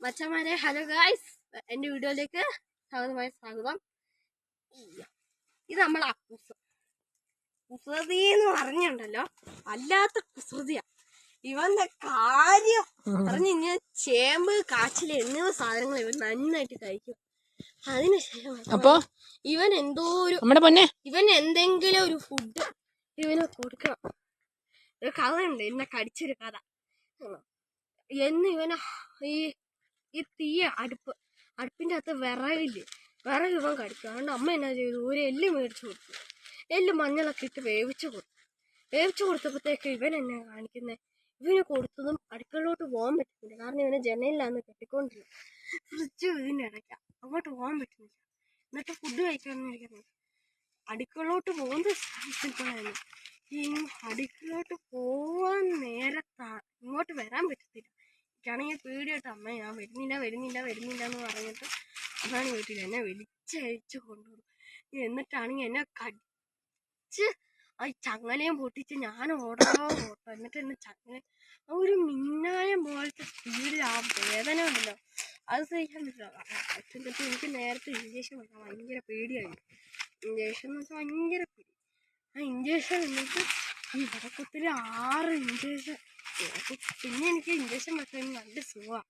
മച്ചന്മാരെ hello guys, എൻ്റെ വീഡിയോയിലേക്ക് സ്വാഗതം. ഇത് നമ്മളെ കുസൃതി എന്ന് പറഞ്ഞുണ്ടല്ലോ, അല്ലാത്ത കുസൃതിയാ. ഇവന്റെ കാര്യം പറഞ്ഞു കഴിഞ്ഞാൽ ചേമ്പ്, കാച്ചിൽ എന്നിവ സാധനങ്ങൾ ഇവൻ നന്നായിട്ട് കഴിക്കും. അതിനുശേഷം അപ്പൊ ഇവൻ എന്തെങ്കിലും ഒരു ഫുഡ് ഇവന് കൊടുക്കണം. ഒരു കഥയുണ്ട്, എന്നെ കടിച്ചൊരു കഥ. എന്ന് ഇവന് ഈ അടുപ്പിന്റെ അകത്ത് വിറക് ഇവൻ കടിക്കും. അതുകൊണ്ട് അമ്മ എന്നാ ചെയ്തു, ഒരു എല്ല് മേടിച്ചു കൊടുത്തു. എല്ല് മഞ്ഞളൊക്കെ ഇട്ട് വേവിച്ചു കൊടുത്തപ്പോഴത്തേക്ക് ഇവൻ എന്നെ കാണിക്കുന്നത്, ഇവന് കൊടുത്തതും അടുക്കളോട്ട് പോകാൻ പറ്റുന്നില്ല. കാരണം ഇവനെ ജനലിലാന്ന് കെട്ടിക്കൊണ്ടിരുന്നത്. ഫ്രിഡ്ജ് ഇതിൻ്റെ ഇടയ്ക്കാണ്, അങ്ങോട്ട് പോകാൻ പറ്റുന്നില്ല. എന്നിട്ട് ഫുഡ് കഴിക്കാമെന്ന് വിചാരിക്കുന്നത് അടുക്കളോട്ട് പോകുന്ന സ്ഥലത്തിപ്പോഴായിരുന്നു. ഈ അടുക്കളോട്ട് പോവാൻ നേരത്താണ് ഇങ്ങോട്ട് വരാൻ പറ്റത്തില്ല. എനിക്കാണെങ്കിൽ പേടിയായിട്ട് അമ്മ ഞാൻ വരുന്നില്ല എന്ന് പറഞ്ഞിട്ട് അതാണ് വീട്ടിൽ എന്നെ വലിച്ചഴിച്ച് കൊണ്ടുപോകും. എന്നിട്ടാണെങ്കിൽ എന്നെ കടിച്ച് ആ ചങ്ങലയും പൊട്ടിച്ച് ഞാൻ ഓട്ടോ. എന്നിട്ട് എന്നെ ചങ്ങല ഒരു മിന്നായം പോലത്തെ സ്പീഡിൽ ആ വേദന ഉണ്ടല്ലോ, അത് സഹിക്കാൻ പറ്റില്ല. എന്നിട്ട് എനിക്ക് നേരത്തെ ഇഞ്ചക്ഷൻ വെക്കാൻ ഭയങ്കര പേടിയായിരുന്നു. ഇഞ്ചക്ഷൻ എന്ന് വെച്ചാൽ ഭയങ്കര പേടി. ആ ഇഞ്ചക്ഷൻ എന്നിട്ട് ഈ വടക്കത്തിൽ 6 ഇഞ്ചക്ഷൻ. പിന്നെ എനിക്ക് ഇഞ്ചക്ഷൻ വെക്കാൻ നല്ല സുഖമാണ്.